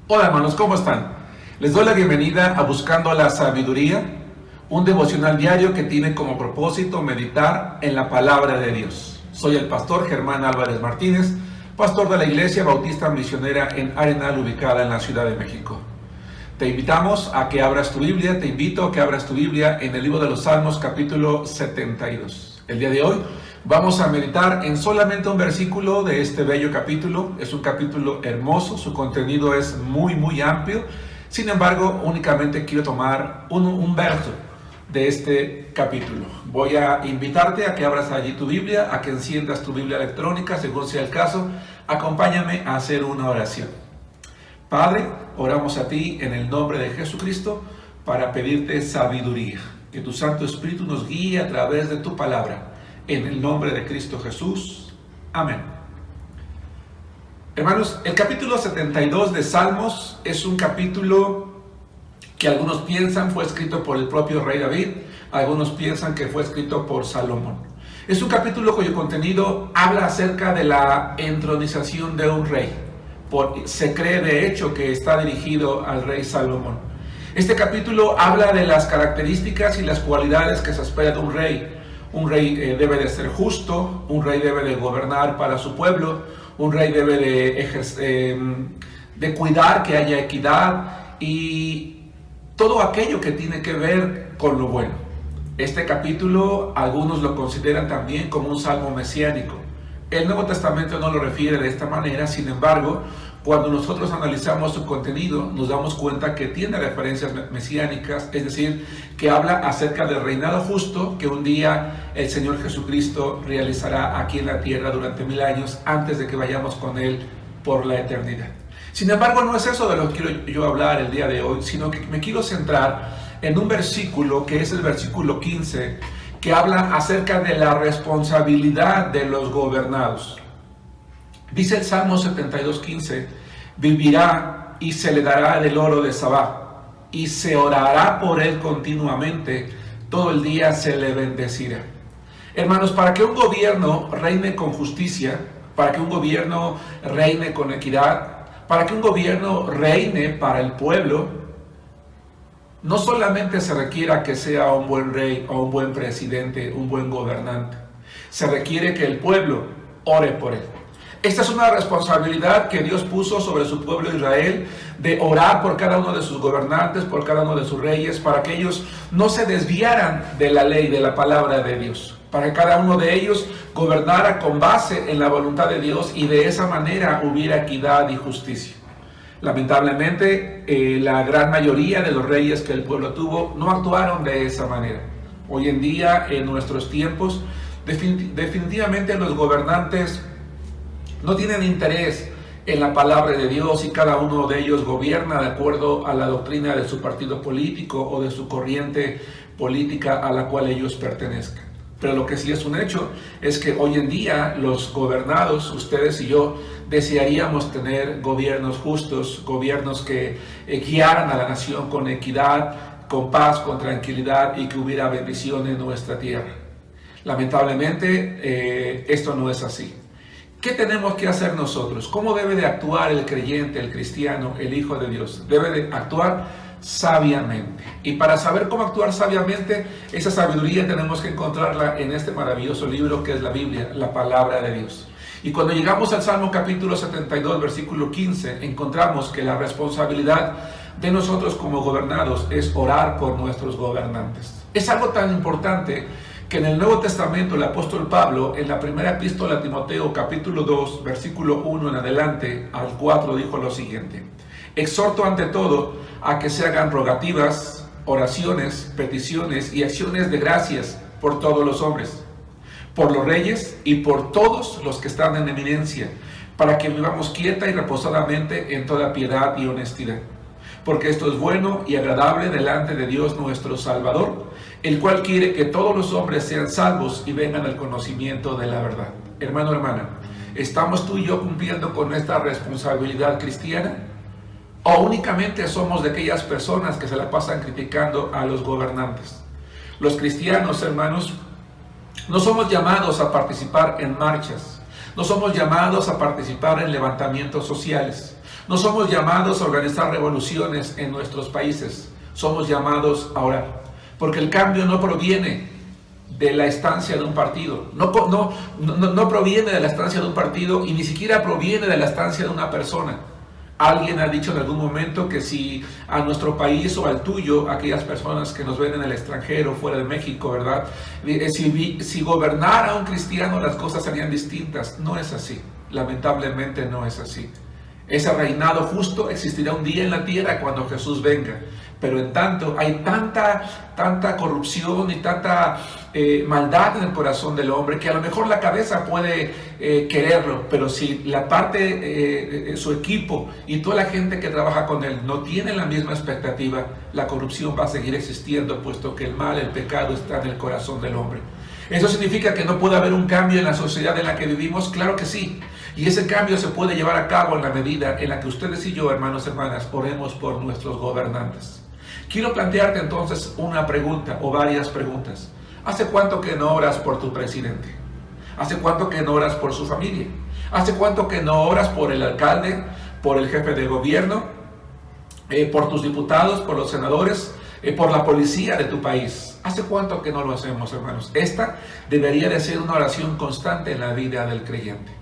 Hola hermanos, ¿cómo están? Les doy la bienvenida a Buscando la Sabiduría, un devocional diario que tiene como propósito meditar en la palabra de Dios. Soy el pastor Germán Álvarez Martínez, pastor de la Iglesia Bautista Misionera en Arenal, ubicada en la Ciudad de México. Te invitamos a que abras tu Biblia, te invito a que abras tu Biblia en el libro de los Salmos, capítulo 72. El día de hoy vamos a meditar en solamente un versículo de este bello capítulo. Es un capítulo hermoso, su contenido es muy amplio. Sin embargo, únicamente quiero tomar un verso de este capítulo. Voy a invitarte a que abras allí tu Biblia, a que enciendas tu Biblia electrónica, según sea el caso. Acompáñame a hacer una oración. Padre, oramos a ti en el nombre de Jesucristo para pedirte sabiduría. Que tu Santo Espíritu nos guíe a través de tu palabra. En el nombre de Cristo Jesús. Amén. Hermanos, el capítulo 72 de Salmos es un capítulo que algunos piensan fue escrito por el propio rey David, algunos piensan que fue escrito por Salomón. Es un capítulo cuyo contenido habla acerca de la entronización de un rey. Se cree de hecho que está dirigido al rey Salomón. Este capítulo habla de las características y las cualidades que se espera de un rey. Un rey debe de ser justo, un rey debe de gobernar para su pueblo, un rey debe de cuidar que haya equidad y todo aquello que tiene que ver con lo bueno. Este capítulo algunos lo consideran también como un salmo mesiánico. El Nuevo Testamento no lo refiere de esta manera, sin embargo, cuando nosotros analizamos su contenido, nos damos cuenta que tiene referencias mesiánicas, es decir, que habla acerca del reinado justo que un día el Señor Jesucristo realizará aquí en la tierra durante 1000 años, antes de que vayamos con Él por la eternidad. Sin embargo, no es eso de lo que quiero yo hablar el día de hoy, sino que me quiero centrar en un versículo, que es el versículo 15, que habla acerca de la responsabilidad de los gobernados. Dice el Salmo 72:15, vivirá y se le dará del oro de Sabá, y se orará por él continuamente, todo el día se le bendecirá. Hermanos, para que un gobierno reine con justicia, para que un gobierno reine con equidad, para que un gobierno reine para el pueblo, no solamente se requiere que sea un buen rey o un buen presidente, un buen gobernante. Se requiere que el pueblo ore por él. Esta es una responsabilidad que Dios puso sobre su pueblo Israel, de orar por cada uno de sus gobernantes, por cada uno de sus reyes, para que ellos no se desviaran de la ley, de la palabra de Dios. Para que cada uno de ellos gobernara con base en la voluntad de Dios y de esa manera hubiera equidad y justicia. Lamentablemente, la gran mayoría de los reyes que el pueblo tuvo no actuaron de esa manera. Hoy en día, en nuestros tiempos, definitivamente los gobernantes no tienen interés en la palabra de Dios y cada uno de ellos gobierna de acuerdo a la doctrina de su partido político o de su corriente política a la cual ellos pertenezcan. Pero lo que sí es un hecho es que hoy en día los gobernados, ustedes y yo, desearíamos tener gobiernos justos, gobiernos que guiaran a la nación con equidad, con paz, con tranquilidad y que hubiera bendición en nuestra tierra. Lamentablemente, esto no es así. ¿Qué tenemos que hacer nosotros? ¿Cómo debe de actuar el creyente, el cristiano, el Hijo de Dios? Debe de actuar sabiamente. Y para saber cómo actuar sabiamente, esa sabiduría tenemos que encontrarla en este maravilloso libro que es la Biblia, la palabra de Dios. Y cuando llegamos al Salmo capítulo 72, versículo 15, encontramos que la responsabilidad de nosotros como gobernados es orar por nuestros gobernantes. Es algo tan importante que en el Nuevo Testamento el apóstol Pablo, en la primera epístola a Timoteo, capítulo 2, versículo 1 en adelante al 4, dijo lo siguiente: exhorto ante todo a que se hagan rogativas, oraciones, peticiones y acciones de gracias por todos los hombres, por los reyes y por todos los que están en eminencia, para que vivamos quieta y reposadamente en toda piedad y honestidad. Porque esto es bueno y agradable delante de Dios nuestro Salvador, el cual quiere que todos los hombres sean salvos y vengan al conocimiento de la verdad. Hermano, hermana, ¿estamos tú y yo cumpliendo con esta responsabilidad cristiana? ¿O únicamente somos de aquellas personas que se la pasan criticando a los gobernantes? Los cristianos, hermanos, no somos llamados a participar en marchas, no somos llamados a participar en levantamientos sociales, No somos llamados a organizar revoluciones en nuestros países, somos llamados a orar, porque el cambio no proviene de la estancia de un partido, no proviene de la estancia de un partido y ni siquiera proviene de la estancia de una persona. Alguien ha dicho en algún momento que si a nuestro país o al tuyo, aquellas personas que nos ven en el extranjero, fuera de México, ¿verdad? Si gobernara un cristiano, las cosas serían distintas. No es así, lamentablemente no es así. Ese reinado justo existirá un día en la tierra cuando Jesús venga. Pero en tanto hay tanta corrupción y tanta maldad en el corazón del hombre que a lo mejor la cabeza puede quererlo, pero si la parte, su equipo y toda la gente que trabaja con él no tienen la misma expectativa, la corrupción va a seguir existiendo, puesto que el mal, el pecado está en el corazón del hombre. ¿Eso significa que no puede haber un cambio en la sociedad en la que vivimos? Claro que sí. Y ese cambio se puede llevar a cabo en la medida en la que ustedes y yo, hermanos y hermanas, oremos por nuestros gobernantes. Quiero plantearte entonces una pregunta o varias preguntas. ¿Hace cuánto que no oras por tu presidente? ¿Hace cuánto que no oras por su familia? ¿Hace cuánto que no oras por el alcalde, por el jefe de gobierno, por tus diputados, por los senadores, por la policía de tu país? ¿Hace cuánto que no lo hacemos, hermanos? Esta debería de ser una oración constante en la vida del creyente.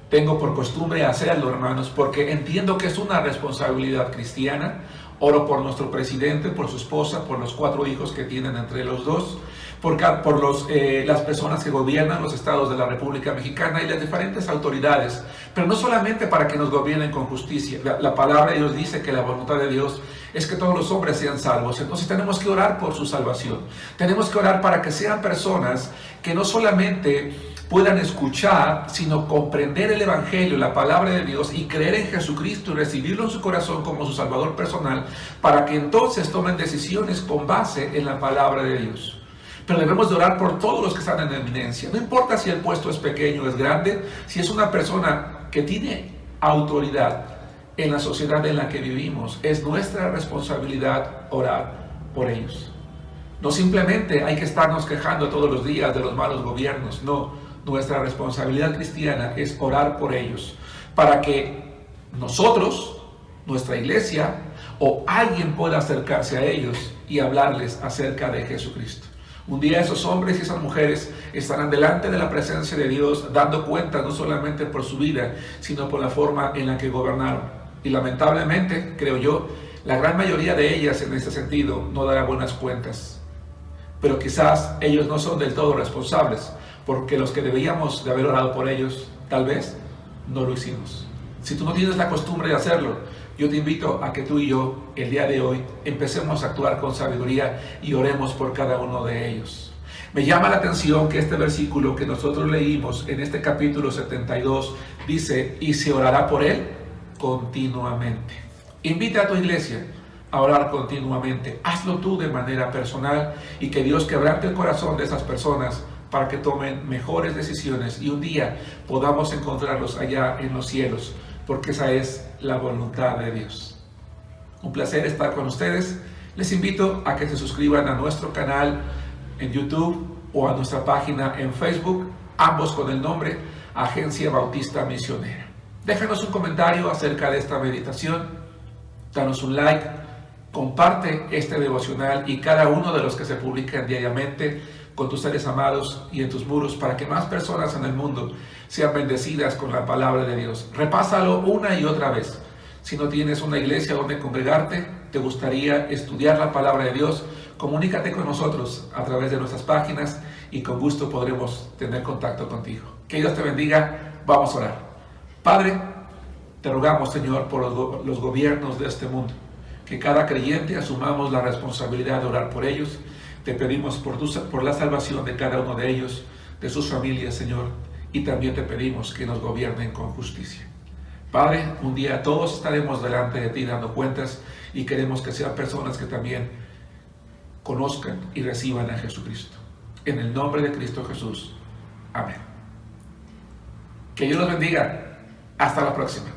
Tengo por costumbre hacerlo, hermanos, porque entiendo que es una responsabilidad cristiana. Oro por nuestro presidente, por su esposa, por los 4 hijos que tienen entre los dos, por las personas que gobiernan los estados de la República Mexicana y las diferentes autoridades, pero no solamente para que nos gobiernen con justicia. La palabra de Dios dice que la voluntad de Dios es que todos los hombres sean salvos. Entonces tenemos que orar por su salvación. Tenemos que orar para que sean personas que no solamente puedan escuchar, sino comprender el Evangelio, la palabra de Dios, y creer en Jesucristo y recibirlo en su corazón como su Salvador personal, para que entonces tomen decisiones con base en la palabra de Dios. Pero debemos de orar por todos los que están en eminencia. No importa si el puesto es pequeño o es grande, si es una persona que tiene autoridad en la sociedad en la que vivimos, es nuestra responsabilidad orar por ellos. No simplemente hay que estarnos quejando todos los días de los malos gobiernos, no. Nuestra responsabilidad cristiana es orar por ellos, para que nosotros, nuestra iglesia, o alguien pueda acercarse a ellos y hablarles acerca de Jesucristo. Un día esos hombres y esas mujeres estarán delante de la presencia de Dios, dando cuenta no solamente por su vida, sino por la forma en la que gobernaron. Y lamentablemente, creo yo, la gran mayoría de ellas en este sentido no dará buenas cuentas. Pero quizás ellos no son del todo responsables, porque los que deberíamos de haber orado por ellos, tal vez no lo hicimos. Si tú no tienes la costumbre de hacerlo, yo te invito a que tú y yo, el día de hoy, empecemos a actuar con sabiduría y oremos por cada uno de ellos. Me llama la atención que este versículo que nosotros leímos en este capítulo 72 dice, y se orará por él continuamente. Invita a tu iglesia a orar continuamente. Hazlo tú de manera personal y que Dios quebrante el corazón de esas personas para que tomen mejores decisiones y un día podamos encontrarlos allá en los cielos, porque esa es la voluntad de Dios. Un placer estar con ustedes. Les invito a que se suscriban a nuestro canal en YouTube o a nuestra página en Facebook, ambos con el nombre Agencia Bautista Misionera. Déjanos un comentario acerca de esta meditación, danos un like, comparte este devocional y cada uno de los que se publican diariamente con tus seres amados y en tus muros, para que más personas en el mundo sean bendecidas con la palabra de Dios. Repásalo una y otra vez. Si no tienes una iglesia donde congregarte, te gustaría estudiar la palabra de Dios, comunícate con nosotros a través de nuestras páginas y con gusto podremos tener contacto contigo. Que Dios te bendiga. Vamos a orar. Padre, te rogamos, Señor, por los gobiernos de este mundo, que cada creyente asumamos la responsabilidad de orar por ellos. Te pedimos por la salvación de cada uno de ellos, de sus familias, Señor, y también te pedimos que nos gobiernen con justicia. Padre, un día todos estaremos delante de ti dando cuentas y queremos que sean personas que también conozcan y reciban a Jesucristo. En el nombre de Cristo Jesús. Amén. Que Dios los bendiga. Hasta la próxima.